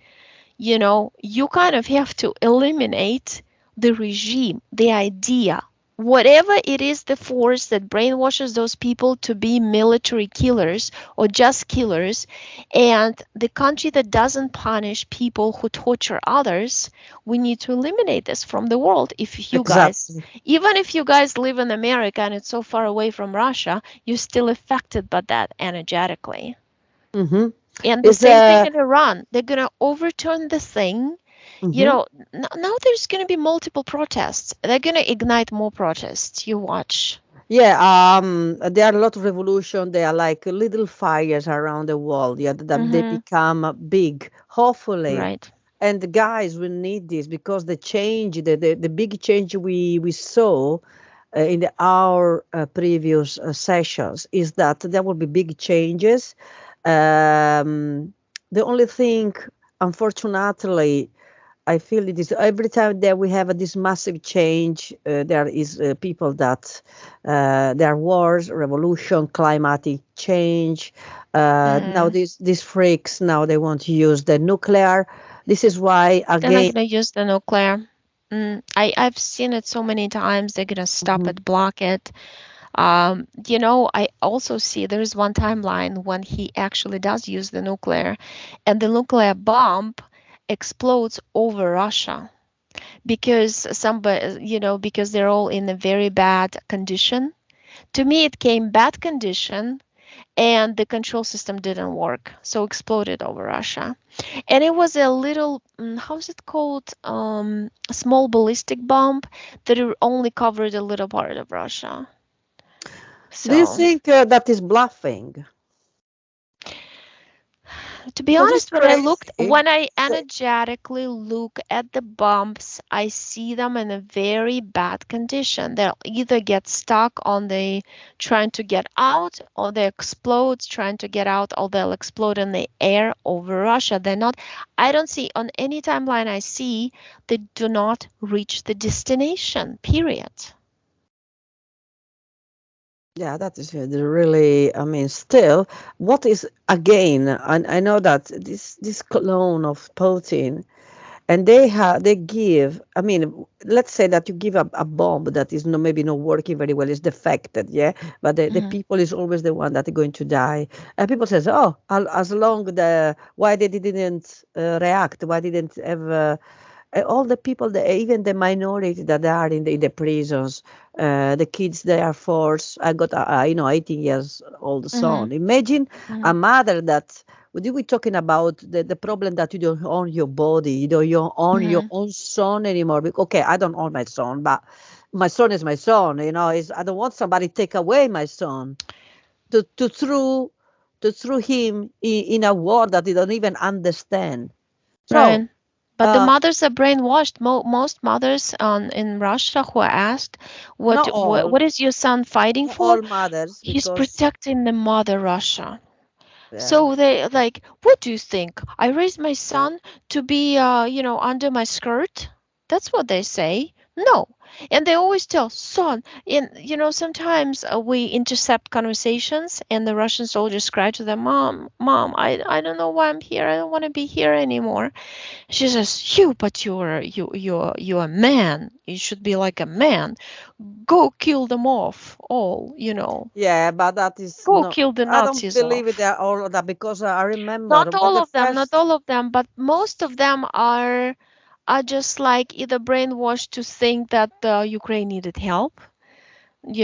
you kind of have to eliminate the regime, the idea, whatever it is, the force that brainwashes those people to be military killers or just killers, and the country that doesn't punish people who torture others. We need to eliminate this from the world. If you guys, even if you guys live in America and it's so far away from Russia, you're still affected by that energetically. And the same thing in Iran. They're going to overturn the thing. Now there's going to be multiple protests. They're going to ignite more protests. You watch. Yeah, there are a lot of revolution. They are like little fires around the world. Yeah, that they become big, hopefully. Right. And the guys will need this because the change, the big change we saw in our previous sessions is that there will be big changes. The only thing, unfortunately, I feel it is every time that we have this massive change, there is people that there are wars, revolution, climatic change. Now Mm. these freaks now they want to use the nuclear. This is why They're not again. gonna use the nuclear. I've seen it so many times. They're gonna stop Mhm. it, block it. I also see there's one timeline when he actually does use the nuclear, and the nuclear bomb explodes over Russia because because they're all in a very bad condition. To me, it came bad condition, and the control system didn't work, so exploded over Russia. And it was a little, how's it called? A small ballistic bomb that it only covered a little part of Russia. Do you So, think that is bluffing? to be Because it's honest, crazy. when I energetically look at the bombs, I see them in a very bad condition. They'll either get stuck on the trying to get out, or they explode trying to get out, or they'll explode in the air over Russia. I don't see on any timeline I see, they do not reach the destination, period. Yeah, that is really, I mean, still, what is again, I know that this clone of Putin, and they give, I mean, let's say that you give a bomb that is no maybe not working very well, is defected, yeah, but the Mhm. people is always the one that are going to die. And people says, oh, as long why they didn't react, why didn't have all the people, even the minority that are in the prisons, the kids they are forced. I got a 18 years old Mhm. son. Imagine a Mhm. mother that. We're talking about the problem that you don't own your body, you don't own your Mhm. own son anymore. Okay, I don't own my son, but my son is my son. Is I don't want somebody take away my son to throw him in a war that he don't even understand. So, Right. But the uh, mothers are brainwashed. Most mothers in Russia who are asked, not all. what is your son fighting for? All mothers He's because protecting the mother Russia. yeah, So they like, what do you think? I raised my son to be, under my skirt? That's what they say. No. And they always tell, son, sometimes we intercept conversations and the Russian soldiers cry to them, Mom, I don't know why I'm here. I don't want to be here anymore. She says, but you're a man. You should be like a man. Go kill them off, all. yeah, but that is Go no. kill the I don't Nazis believe it off. that all of that because I remember Not when all the of them, not first. all of them, but most of them are just like either brainwashed to think that Ukraine needed help,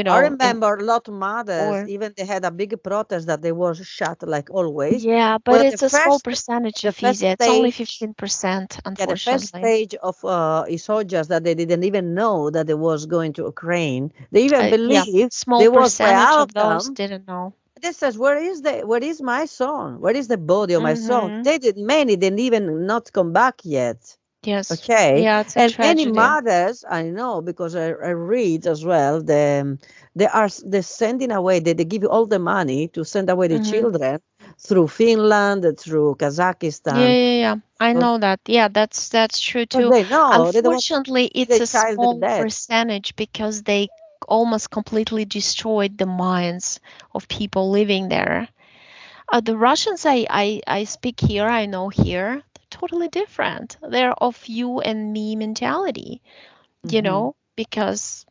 I in remember a lot of mothers, or even they had a big protest that they was shot like always. yeah, but Well, it's a small percentage the of first Easy. It's only stage, 15%, yeah, the first unfortunately. stage of soldiers that they didn't even know that they was going to Ukraine. They even Yeah, believe small they was percentage of those welcome. didn't know. They says, where is my son? Where is the body of my son? Mm-hmm. They did many didn't even not come back yet. Yes. Okay, Yeah, it's a and many tragedy. mothers I know because I read as well. They're sending away. They give you all the money to send away the Mm-hmm. children through Finland, through Yeah, Kazakhstan. yeah, yeah. I So know that. Yeah, that's true because too. they know they don't want to Unfortunately, see it's the a child small dead. percentage because they almost completely destroyed the minds of people living there. The Russians I speak here, I know here, they're totally different. They're of you and me mentality, Hmm. because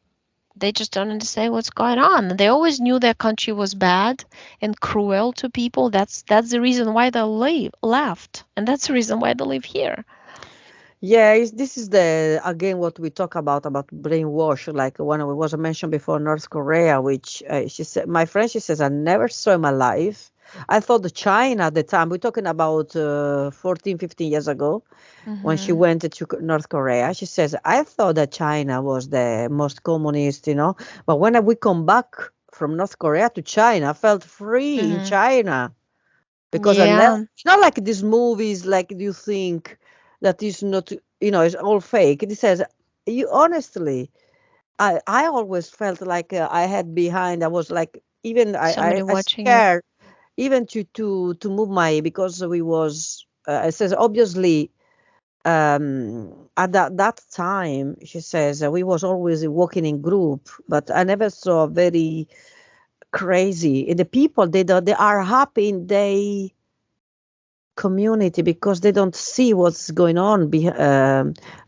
they just don't understand what's going on. They always knew their country was bad and cruel to people. That's the reason why they left, and that's the reason why they live here. Yeah, this is the again what we talk about brainwash. Like when it was mentioned before, North Korea, which she said, my friend, she says, I never saw in my life. I thought China at the time, we're talking about 14, 15 years ago, when she Hmm. went to North Korea. She says, I thought that China was the most communist. But when we come back from North Korea to China, I felt free in Hmm. China because I never, Yeah. it's not like these movies, like you think that is not, it's all fake. It says, you honestly, I always felt like I had behind, I was like, even Somebody I watching you. scared even to move my, because we was, it says, obviously, at that time, she says, we was always walking in group, but I never saw very crazy. The people, they are happy in their community because they don't see what's going on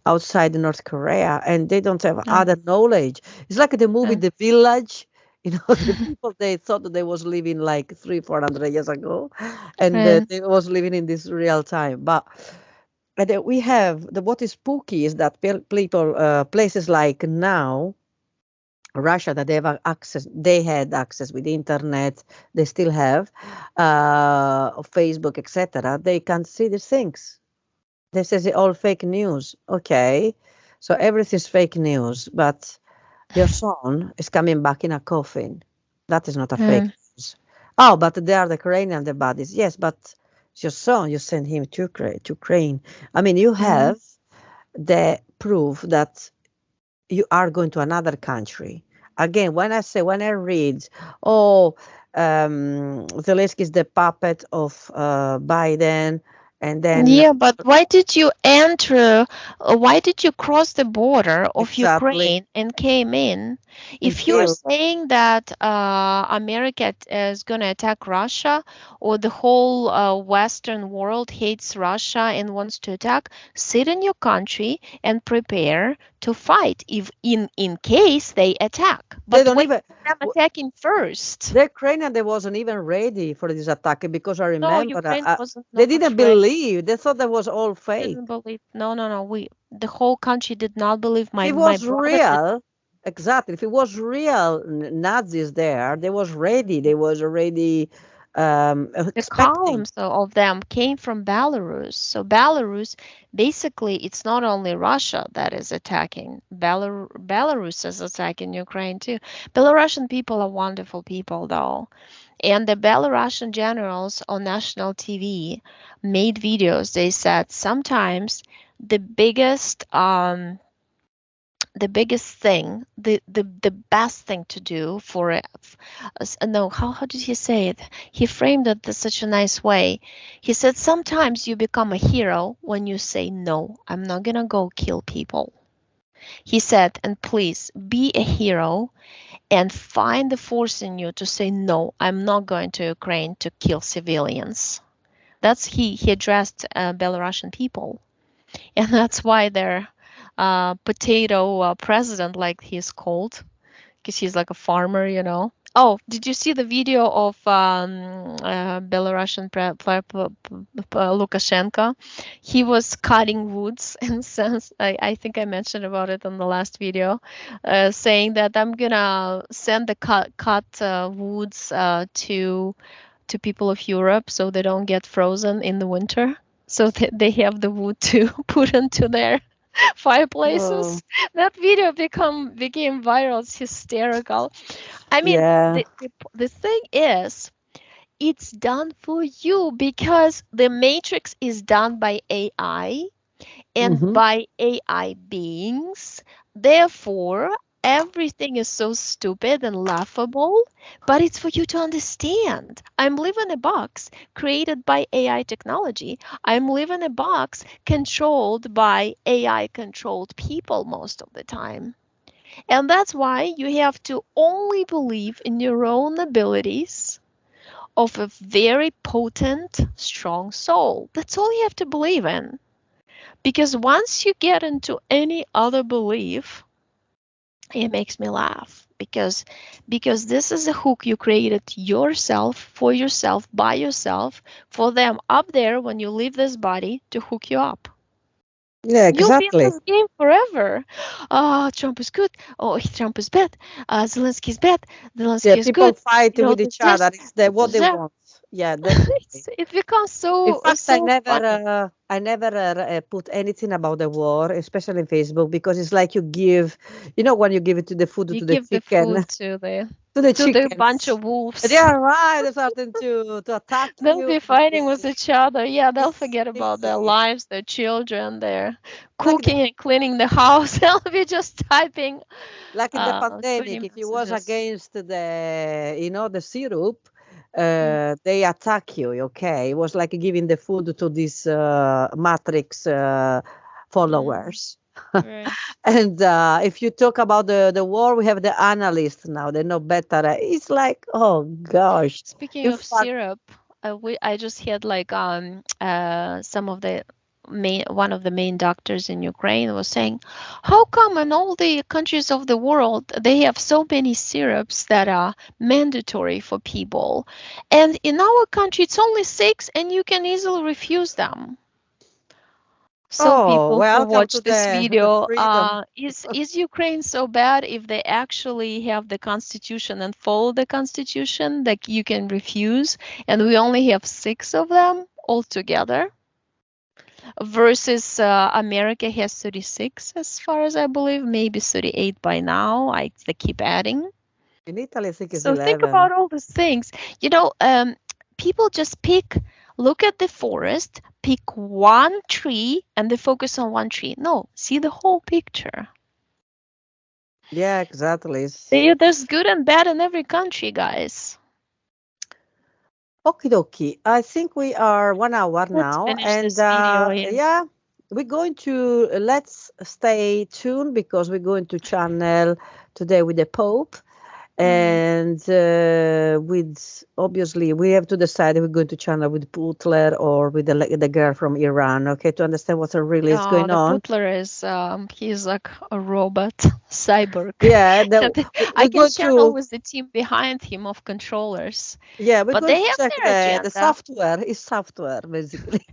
outside North Korea, and they don't have other knowledge. It's like the movie The Village. The people, they thought that they was living like 300-400 years ago, and they was living in this real time. But we have what is spooky is that people, places like now Russia, that they had access with the internet, they still have Facebook, etc. They can see these things. They say it's all fake news. Okay, so everything's fake news, but your son is coming back in a coffin. That is not a fake news. Oh, but they are the Ukrainian, the bodies. Yes, but it's your son, you send him to Ukraine. I mean, you have the proof that you are going to another country. Again, when I read, Zelensky is the puppet of Biden, and then Yeah, but why did you enter? Why did you cross the border of exactly Ukraine and came in? If you're until saying that America is going to attack Russia, or the whole Western world hates Russia and wants to attack, sit in your country and prepare to fight if in case they attack. they But don't wait even for them attacking first. the Ukrainian, they wasn't even ready for this attack because I No, remember Ukraine wasn't they not didn't ready. believe. They thought that was all fake. Didn't believe. No, no, no. The whole country did not believe. If My it my was brother did. real, exactly. If it was real Nazis there, they was ready. They was already The expecting. columns of them came from Belarus. So Belarus, basically, it's not only Russia that is attacking. Belarus is attacking Ukraine too. Belarusian people are wonderful people, though. And the Belarusian generals on national TV made videos. They said sometimes the biggest thing, the best thing to do for no, how did he say it? He framed it in such a nice way. He said sometimes you become a hero when you say no, I'm not gonna go kill people. He said, and please be a hero and find the force in you to say no, I'm not going to Ukraine to kill civilians. That's he addressed Belarusian people, and that's why they're potato president, like he's called, because he's like a farmer, you know. Oh, did you see the video of Belarusian Lukashenko? He was cutting woods, and since I think I mentioned about it on the last video, saying that I'm gonna send the cut woods to people of Europe so they don't get frozen in the winter, so they have the wood to put into their fireplaces. That video became viral. It's hysterical. I mean, Yeah. the thing is, it's done for you because the Matrix is done by AI and Hmm. by AI beings. Therefore, everything is so stupid and laughable, but it's for you to understand. I'm living in a box created by AI technology. I'm living in a box controlled by AI controlled people most of the time. And that's why you have to only believe in your own abilities of a very potent, strong soul. That's all you have to believe in. Because once you get into any other belief, it makes me laugh because this is a hook you created yourself, for yourself, by yourself, for them up there when you leave this body to hook you up. Yeah, You'll be in exactly. this game forever. Oh, Trump is good. Oh, Trump is bad. Zelensky is bad. Yeah, Zelensky is people good. fight You know, with this, each other. this, It's what this, they that. want. Yeah, definitely. It becomes In so fact, so funny. I never put anything about the war, especially in Facebook, because it's like you give, when you give it to the food You to the give the chicken, food to the to the bunch chickens. of They wolves. are right. They're starting to attack They'll you. be fighting with each other. Yeah, they'll It's forget about their crazy. lives, their children, their Like cooking and cleaning the house. They'll be just typing like in the pretty pandemic, if you was messages. against the syrup, Mm. they attack you. Okay, it was like giving the food to this Matrix followers. Right. And if you talk about the war, we have the analysts now. They know better. It's like, oh gosh. Speaking In of fact, syrup, I just had like some of the one of the main doctors in Ukraine was saying, how come in all the countries of the world they have so many syrups that are mandatory for people, and in our country it's only 6 and you can easily refuse them. So oh, people who welcome to watch this the video, freedom. is Ukraine so bad if they actually have the constitution and follow the constitution that you can refuse, and we only have 6 of them altogether, versus America has 36 as far as I believe, maybe 38 by now. They keep adding. In Italy, I think it's So think 11. about all these things. People just look at the forest, pick one tree, and they focus on one tree. No, see the whole picture. Yeah, exactly. There's good and bad in every country, guys. Okie dokie. I think we are 1 hour Let's now. finish And this video here. yeah, we're going to, let's stay tuned because we're going to channel today with the Pope. And with obviously we have to decide if we're going to channel with Butler or with the girl from Iran, okay, to understand what really is going The on. Butler is he's like a robot cyborg. Yeah, I we're can going channel to, with the team behind him of controllers, yeah, we're but going they to have check their the agenda. software. Is software basically.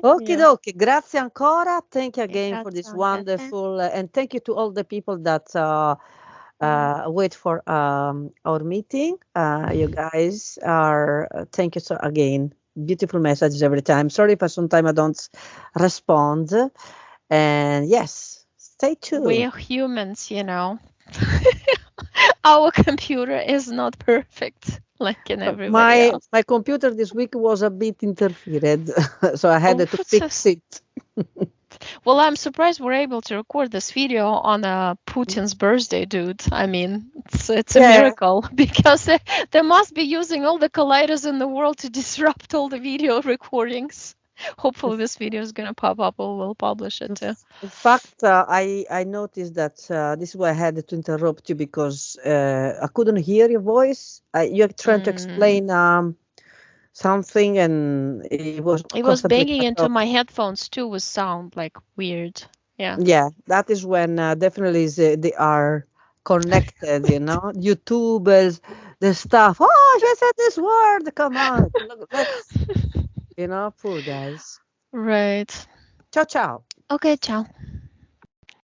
Okie Yeah. dokie, grazie ancora. Thank you again for Grazie this anche a te. wonderful, and thank you to all the people that wait for our meeting. You guys are, thank you so again. Beautiful messages every time. Sorry if sometimes I don't respond. And yes, stay tuned. We're humans, Our computer is not perfect like in everybody My else. my computer this week was a bit interfered, so I had Oh, to fix it. well, I'm surprised we're able to record this video on Putin's birthday, dude. I mean, it's a Yeah, miracle because they must be using all the colliders in the world to disrupt all the video recordings. Hopefully, this video is gonna pop up, or we'll publish it too. in fact, I noticed that this is why I had to interrupt you because I couldn't hear your voice. You're trying to explain something, and it was It was constantly banging cut into off. my headphones too with sound like weird. Yeah. Yeah, that is when definitely they are connected. YouTube is the stuff. Oh, she said this word. Come on, let's. Poor guys. Right. Ciao, ciao. Okay, ciao.